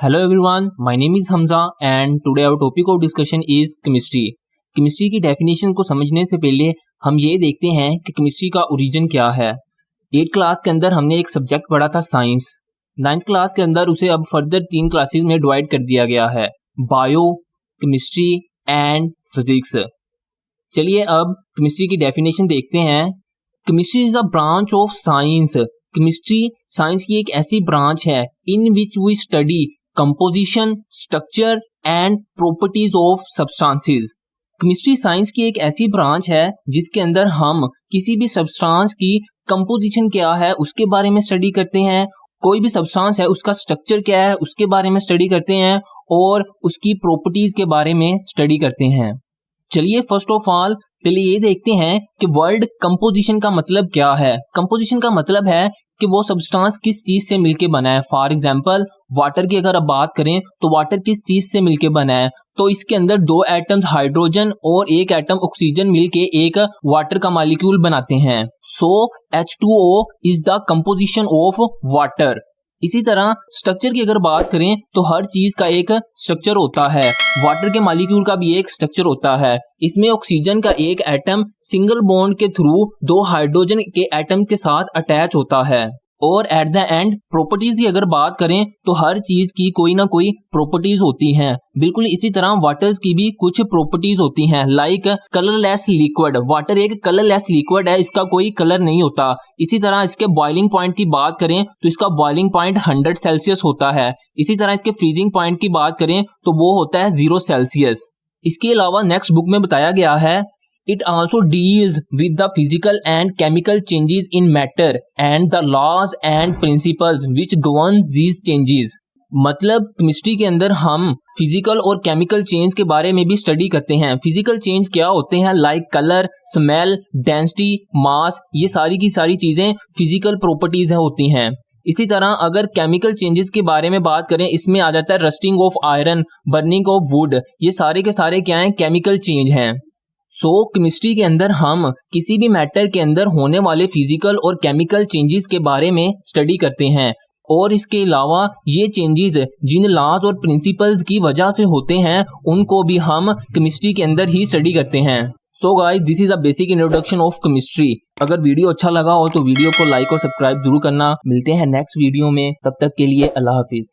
Hello everyone, my name is Hamza and today our topic of discussion is chemistry. Chemistry की definition को समझने से पहले हम ये देखते हैं कि केमिस्ट्री का ओरिजिन क्या है। 8th क्लास के अंदर हमने एक सब्जेक्ट पढ़ा था साइंस। 9th क्लास के अंदर उसे अब फर्दर 3 क्लासेस में डिवाइड कर दिया गया है, बायो, केमिस्ट्री एंड फिजिक्स। चलिए अब केमिस्ट्री की डेफिनेशन देखते हैं। Chemistry is a branch of science. Chemistry science की एक ऐसी ब्रांच है in which we study composition, structure and properties of substances. Chemistry science की एक ऐसी ब्रांच है जिसके अंदर हम किसी भी सब्सटेंस की कंपोजिशन क्या है उसके बारे में स्टडी करते हैं, कोई भी सब्सटेंस है उसका स्ट्रक्चर क्या है उसके बारे में स्टडी करते हैं और उसकी प्रॉपर्टीज के बारे में स्टडी करते हैं। चलिए फर्स्ट ऑफ ऑल पहले ये देखते हैं कि वर्ड कंपोजिशन का मतलब क्या है। कंपोजिशन का मतलब है कि वो सब्सटेंस किस चीज से मिलके बना है। फॉर एग्जांपल वाटर की अगर आप बात करें तो वाटर किस चीज से मिलके बना है, तो इसके अंदर 2 एटम्स हाइड्रोजन और 1 एटम ऑक्सीजन मिलके एक वाटर का मॉलिक्यूल बनाते हैं। सो H2O is the composition of water. इसी तरह स्ट्रक्चर की अगर बात करें तो हर चीज का एक स्ट्रक्चर होता है। वाटर के मॉलिक्यूल का भी एक स्ट्रक्चर होता है। इसमें ऑक्सीजन का 1 एटम सिंगल बॉन्ड के थ्रू 2 हाइड्रोजन के एटम के साथ अटैच होता है। और एट द एंड प्रॉपर्टीज की अगर बात करें तो हर चीज की कोई ना कोई प्रॉपर्टीज होती हैं। बिल्कुल इसी तरह वाटर्स की भी कुछ प्रॉपर्टीज होती हैं, लाइक कलरलेस लिक्विड। वाटर एक कलरलेस लिक्विड है, इसका कोई कलर नहीं होता। इसी तरह इसके बॉइलिंग पॉइंट की बात करें तो इसका बॉइलिंग पॉइंट 100 सेल्सियस होता है। इसी तरह इसके फ्रीजिंग पॉइंट की बात करें तो वो होता है 0 सेल्सियस। इसके अलावा नेक्स्ट बुक में बताया गया है It also deals with the physical and chemical changes in matter and the laws and principles which govern these changes। मतलब केमिस्ट्री के अंदर हम फिजिकल और केमिकल चेंज के बारे में भी स्टडी करते हैं। फिजिकल चेंज क्या होते हैं, लाइक कलर, स्मेल, डेंसिटी, मास, ये सारी की सारी चीजें फिजिकल प्रॉपर्टीज होती हैं। इसी तरह अगर केमिकल चेंजेस के बारे में बात करें, इसमें आ जाता है rusting of iron, burning of would, ये सारे के सारे क्या हैं, केमिकल चेंज हैं। सो केमिस्ट्री के अंदर हम किसी भी मैटर के अंदर होने वाले फिजिकल और केमिकल चेंजेस के बारे में स्टडी करते हैं और इसके अलावा ये चेंजेस जिन लॉज और प्रिंसिपल्स की वजह से होते हैं उनको भी हम केमिस्ट्री के अंदर ही स्टडी करते हैं। So guys, this is a basic introduction of chemistry. अगर वीडियो अच्छा लगा हो तो वीडियो को लाइक और सब्सक्राइब जरूर करना। मिलते हैं नेक्स्ट वीडियो में, तब तक के लिए अल्लाह हाफिज।